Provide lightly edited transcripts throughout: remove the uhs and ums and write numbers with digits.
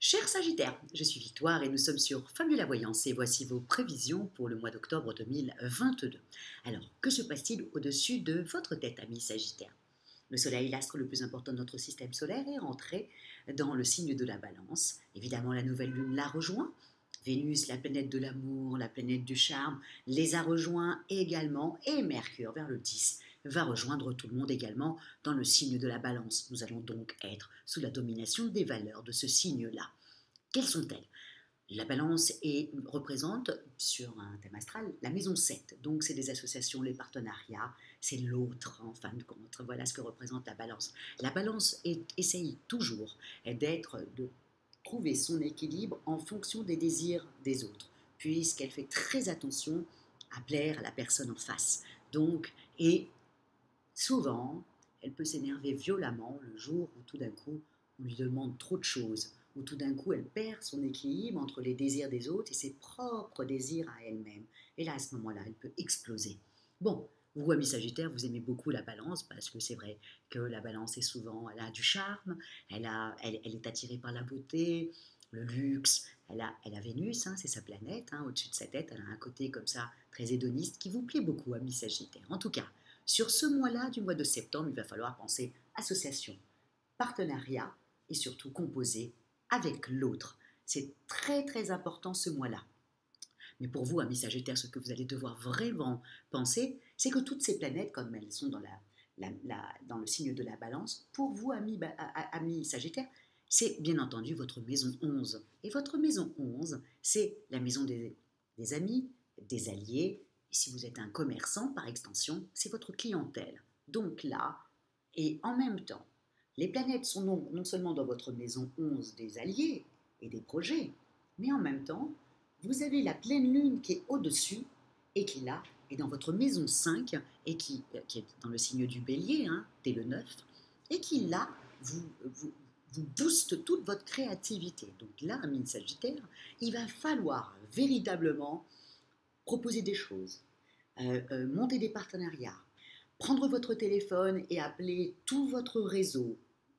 Cher Sagittaire, je suis Victoire et nous sommes sur Fabula Voyance et voici vos prévisions pour le mois d'octobre 2022. Alors, que se passe-t-il au-dessus de votre tête, ami Sagittaire? Le Soleil, l'astre le plus important de notre système solaire, est rentré dans le signe de la Balance. Évidemment, la nouvelle lune l'a rejoint. Vénus, la planète de l'amour, la planète du charme, les a rejoints également. Et Mercure, vers le 10, va rejoindre tout le monde également dans le signe de la Balance. Nous allons donc être sous la domination des valeurs de ce signe-là. Quelles sont-elles? La balance représente, sur un thème astral, la maison 7. Donc, c'est des associations, les partenariats, c'est l'autre, en fin de compte. Voilà ce que représente la balance. La balance essaye toujours de trouver son équilibre en fonction des désirs des autres, puisqu'elle fait très attention à plaire à la personne en face. Donc, et souvent, elle peut s'énerver violemment le jour où tout d'un coup, on lui demande trop de choses, où tout d'un coup, elle perd son équilibre entre les désirs des autres et ses propres désirs à elle-même. Et là, à ce moment-là, elle peut exploser. Bon, vous, amis Sagittaire, vous aimez beaucoup la balance parce que c'est vrai que la balance est souvent, elle a du charme, elle est attirée par la beauté, le luxe, elle a Vénus, hein, c'est sa planète, hein, au-dessus de sa tête, elle a un côté comme ça très hédoniste qui vous plaît beaucoup, amis Sagittaire. En tout cas, sur ce mois-là, du mois de septembre, il va falloir penser association, partenariat et surtout composer avec l'autre. C'est très très important ce mois-là. Mais pour vous, amis Sagittaires, ce que vous allez devoir vraiment penser, c'est que toutes ces planètes, comme elles sont dans le signe de la balance, pour vous, amis Sagittaires, c'est bien entendu votre maison 11. Et votre maison 11, c'est la maison des amis, des alliés. Et si vous êtes un commerçant, par extension, c'est votre clientèle. Donc là, et en même temps, les planètes sont non seulement dans votre maison 11 des alliés et des projets, mais en même temps, vous avez la pleine lune qui est au-dessus et qui là est dans votre maison 5 et qui est dans le signe du bélier, hein, dès le 9, et qui là vous booste toute votre créativité. Donc là, ami Sagittaire, il va falloir véritablement proposer des choses, monter des partenariats, prendre votre téléphone et appeler tout votre réseau.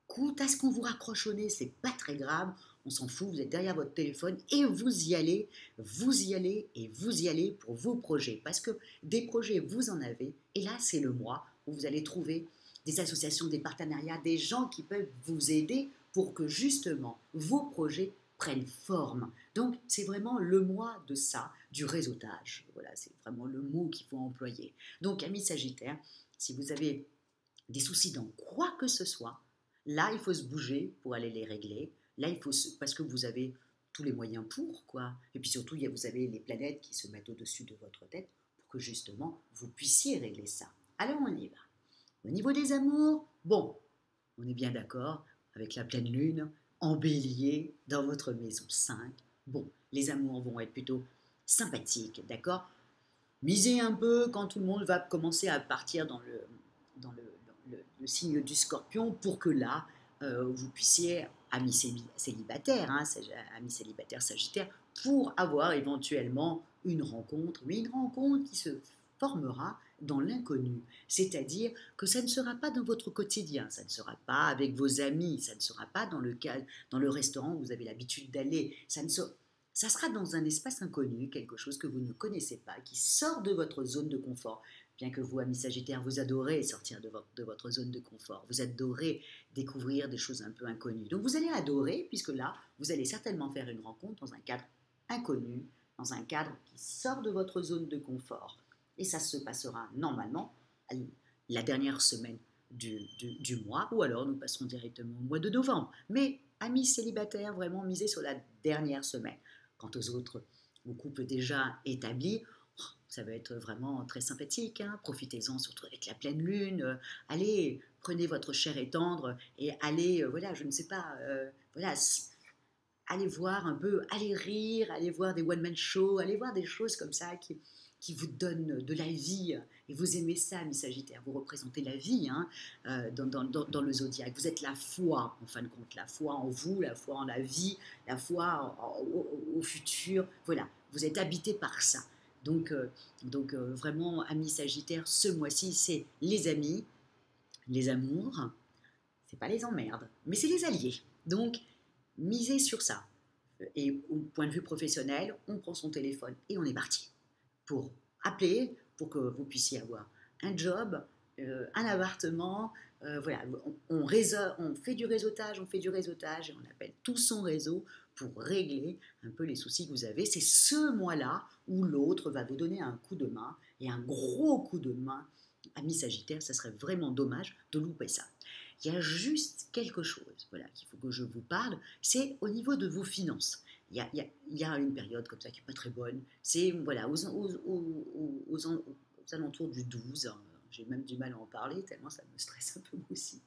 Quitte à ce qu'on vous raccroche au nez, c'est pas très grave, on s'en fout, vous êtes derrière votre téléphone et vous y allez, vous y allez et vous y allez pour vos projets. Parce que des projets, vous en avez, et là, c'est le mois où vous allez trouver des associations, des partenariats, des gens qui peuvent vous aider pour que justement vos projets prennent forme. Donc, c'est vraiment le mois de ça, du réseautage. Voilà, c'est vraiment le mot qu'il faut employer. Donc, amis Sagittaire, si vous avez des soucis dans quoi que ce soit, là, il faut se bouger pour aller les régler. Là, parce que vous avez tous les moyens pour, quoi. Et puis surtout, vous avez les planètes qui se mettent au-dessus de votre tête pour que justement, vous puissiez régler ça. Alors, on y va. Au niveau des amours, bon, on est bien d'accord avec la pleine lune en bélier dans votre maison 5. Bon, les amours vont être plutôt sympathiques, d'accord? Misez un peu quand tout le monde va commencer à partir dans le signe du scorpion pour que là, vous puissiez, amis célibataires, hein, amis célibataires sagittaires, pour avoir éventuellement une rencontre, mais une rencontre qui se formera dans l'inconnu. C'est-à-dire que ça ne sera pas dans votre quotidien, ça ne sera pas avec vos amis, ça ne sera pas dans le restaurant où vous avez l'habitude d'aller, ça sera dans un espace inconnu, quelque chose que vous ne connaissez pas, qui sort de votre zone de confort. Bien que vous, amis Sagittaires, vous adorez sortir de votre zone de confort. Vous adorez découvrir des choses un peu inconnues. Donc vous allez adorer, puisque là, vous allez certainement faire une rencontre dans un cadre inconnu, dans un cadre qui sort de votre zone de confort. Et ça se passera normalement la dernière semaine du mois, ou alors nous passerons directement au mois de novembre. Mais, amis célibataires, vraiment misez sur la dernière semaine. Quant aux autres, vos couples déjà établis, ça va être vraiment très sympathique, hein. Profitez-en, surtout avec la pleine lune. Allez, prenez votre chair et tendre et allez, voilà, je ne sais pas, voilà, allez voir un peu, allez rire, allez voir des one-man shows, allez voir des choses comme ça qui vous donnent de la vie. Et vous aimez ça, mes Sagittaires, vous représentez la vie, hein, dans le zodiaque. Vous êtes la foi, en fin de compte, la foi en vous, la foi en la vie, la foi au futur. Voilà, vous êtes habité par ça. Donc, vraiment, amis Sagittaires, ce mois-ci, c'est les amis, les amours, c'est pas les emmerdes, mais c'est les alliés. Donc, misez sur ça. Et au point de vue professionnel, on prend son téléphone et on est parti pour appeler, pour que vous puissiez avoir un job, un appartement. Voilà, on fait du réseautage, et on appelle tout son réseau pour régler un peu les soucis que vous avez. C'est ce mois-là où l'autre va vous donner un coup de main, et un gros coup de main. Amis Sagittaire, ça serait vraiment dommage de louper ça. Il y a juste quelque chose, voilà, qu'il faut que je vous parle, c'est au niveau de vos finances. Il y a une période comme ça qui n'est pas très bonne. C'est voilà, aux alentours du 12. Hein, j'ai même du mal à en parler, tellement ça me stresse un peu moi aussi.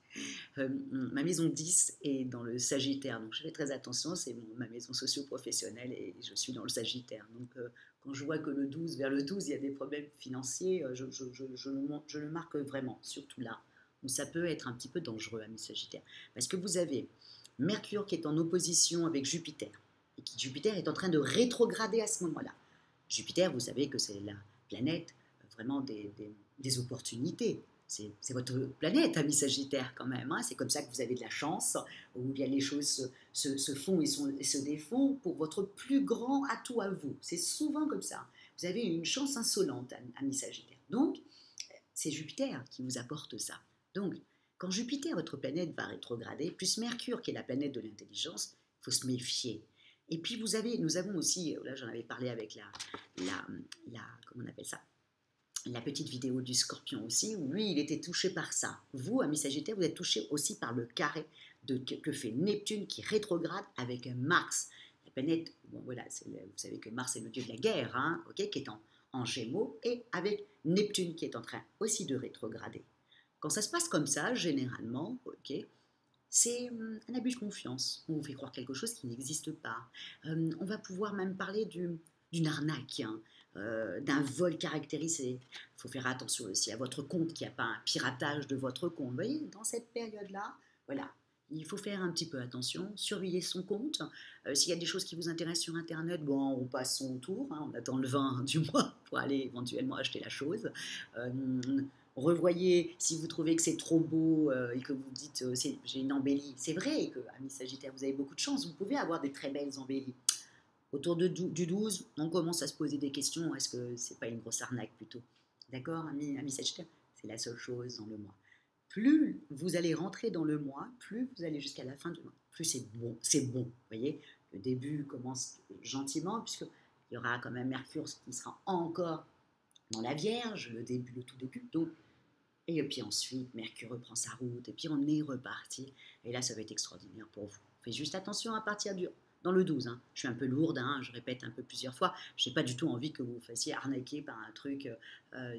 Ma maison 10 est dans le Sagittaire, donc je fais très attention, c'est ma maison socio-professionnelle et je suis dans le Sagittaire. Donc quand je vois que vers le 12, il y a des problèmes financiers, je le marque vraiment, surtout là, où ça peut être un petit peu dangereux, amis Sagittaire. Parce que vous avez Mercure qui est en opposition avec Jupiter, et qui Jupiter est en train de rétrograder à ce moment-là. Jupiter, vous savez que c'est la planète vraiment des opportunités. C'est votre planète, ami Sagittaire, quand même. Hein. C'est comme ça que vous avez de la chance, où bien les choses se font et se défont pour votre plus grand atout à vous. C'est souvent comme ça. Vous avez une chance insolente, ami Sagittaire. Donc, c'est Jupiter qui vous apporte ça. Donc, quand Jupiter, votre planète, va rétrograder, plus Mercure, qui est la planète de l'intelligence, il faut se méfier. Et puis, nous avons aussi, là j'en avais parlé avec comment on appelle ça, la petite vidéo du Scorpion aussi, où lui, il était touché par ça. Vous, amis Sagittaire, vous êtes touché aussi par le carré que fait Neptune qui rétrograde avec Mars. La planète, bon, voilà, vous savez que Mars est le dieu de la guerre, hein, okay, qui est en Gémeaux, et avec Neptune qui est en train aussi de rétrograder. Quand ça se passe comme ça, généralement, okay, c'est un abus de confiance. On vous fait croire quelque chose qui n'existe pas. On va pouvoir même parler d'une arnaque, hein, d'un vol caractérisé. Il faut faire attention aussi à votre compte, qu'il n'y a pas un piratage de votre compte. Vous voyez, dans cette période-là, voilà, il faut faire un petit peu attention, surveiller son compte. S'il y a des choses qui vous intéressent sur Internet, bon, on passe son tour, hein, on attend le 20 du mois pour aller éventuellement acheter la chose. Revoyez si vous trouvez que c'est trop beau et que vous dites j'ai une embellie. C'est vrai que, amis Sagittaire, vous avez beaucoup de chance, vous pouvez avoir des très belles embellies. Autour du 12, on commence à se poser des questions. Est-ce que c'est pas une grosse arnaque plutôt? D'accord, amis Sagittaire? C'est la seule chose dans le mois. Plus vous allez rentrer dans le mois, plus vous allez jusqu'à la fin du mois, plus c'est bon. C'est bon, vous voyez. Le début commence gentiment, puisqu'il y aura quand même Mercure qui sera encore dans la Vierge, le tout début. Donc, et puis ensuite, Mercure reprend sa route, et puis on est reparti. Et là, ça va être extraordinaire pour vous. Faites juste attention à partir dans le 12. Hein. Je suis un peu lourde, hein, je répète un peu plusieurs fois. Je n'ai pas du tout envie que vous vous fassiez arnaquer par un truc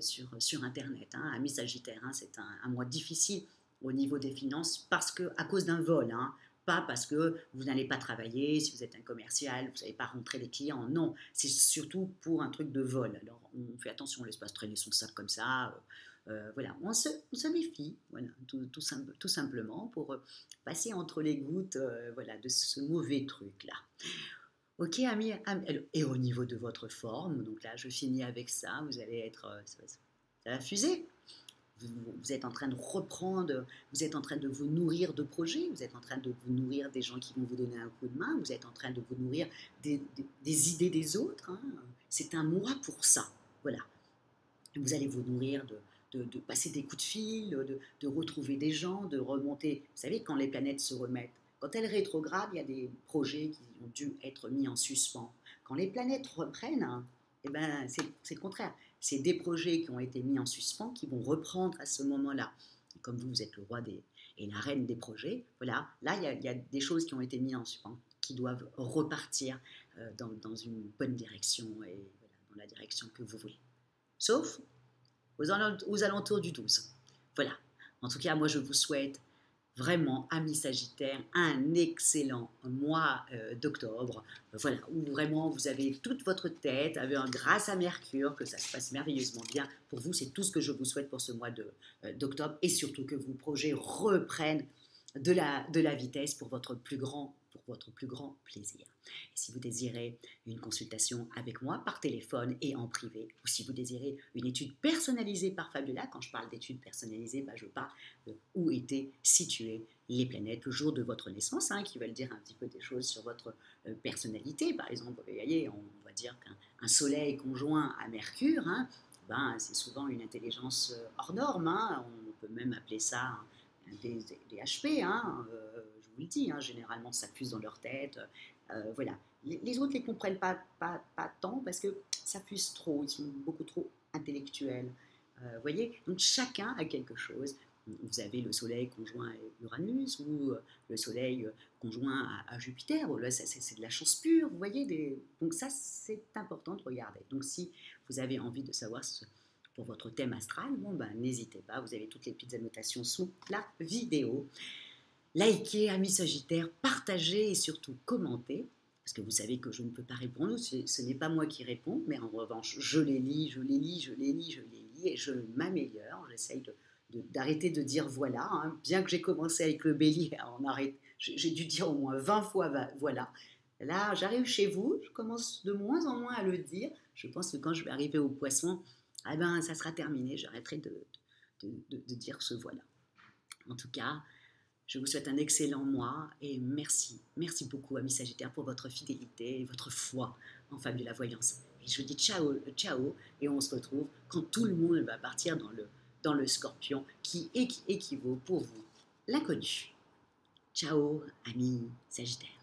sur Internet. Hein. Amis Sagittaire, hein, c'est un mois difficile au niveau des finances à cause d'un vol. Hein. Pas parce que vous n'allez pas travailler, si vous êtes un commercial, vous ne savez pas rentrer les clients. Non, c'est surtout pour un truc de vol. Alors, on fait attention, on ne laisse pas se traîner son sac comme ça. Voilà, on se méfie, voilà, tout simplement, pour passer entre les gouttes voilà, de ce mauvais truc-là. Ok, amis, et au niveau de votre forme, donc là, je finis avec ça, vous allez être... ça va fuser. Vous êtes en train de reprendre, vous êtes en train de vous nourrir de projets, vous êtes en train de vous nourrir des gens qui vont vous donner un coup de main, vous êtes en train de vous nourrir des idées des autres. Hein. C'est un mois pour ça, voilà. Vous allez vous nourrir de passer des coups de fil, de retrouver des gens, de remonter. Vous savez, quand les planètes se remettent, quand elles rétrogradent, il y a des projets qui ont dû être mis en suspens. Quand les planètes reprennent, hein, eh ben, c'est le contraire. C'est des projets qui ont été mis en suspens qui vont reprendre à ce moment-là. Et comme vous êtes le roi et la reine des projets, voilà, là, il y a des choses qui ont été mises en suspens, qui doivent repartir dans une bonne direction et voilà, dans la direction que vous voulez. Sauf aux alentours du 12. Voilà. En tout cas, moi, je vous souhaite vraiment, amis Sagittaires, un excellent mois d'octobre. Voilà, où vraiment vous avez toute votre tête, grâce à Mercure, que ça se passe merveilleusement bien. Pour vous, c'est tout ce que je vous souhaite pour ce mois d'octobre et surtout que vos projets reprennent de la vitesse pour votre plus grand plaisir. Et si vous désirez une consultation avec moi par téléphone et en privé, ou si vous désirez une étude personnalisée par Fabula, quand je parle d'études personnalisées, je parle de où étaient situées les planètes le jour de votre naissance, qui veulent dire un petit peu des choses sur votre personnalité. Par exemple, vous voyez, on va dire qu'un soleil conjoint à Mercure, c'est souvent une intelligence hors norme. On peut même appeler ça des HP, je vous le dis, généralement ça fuse dans leur tête. Voilà. Les autres ne les comprennent pas tant parce que ça fuse trop, ils sont beaucoup trop intellectuels. Voyez, donc chacun a quelque chose. Vous avez le soleil conjoint à Uranus ou le soleil conjoint à Jupiter. Là, c'est de la chance pure, vous voyez. Donc ça, c'est important de regarder. Donc si vous avez envie de savoir pour votre thème astral, n'hésitez pas, vous avez toutes les petites annotations sous la vidéo. Likez, amis Sagittaires, partagez et surtout commentez, parce que vous savez que je ne peux pas répondre, ce n'est pas moi qui réponds, mais en revanche, je les lis, et je m'améliore, j'essaye d'arrêter de dire voilà, bien que j'ai commencé avec le bélier, j'ai dû dire au moins 20 fois voilà. Là, j'arrive chez vous, je commence de moins en moins à le dire, je pense que quand je vais arriver au poisson, ça sera terminé, j'arrêterai de dire ce voilà. En tout cas, je vous souhaite un excellent mois et merci beaucoup, amis Sagittaires, pour votre fidélité et votre foi en Fabula Voyance. Et je vous dis ciao, et on se retrouve quand tout le monde va partir dans le Scorpion qui équivaut pour vous l'inconnu. Ciao, amis Sagittaires.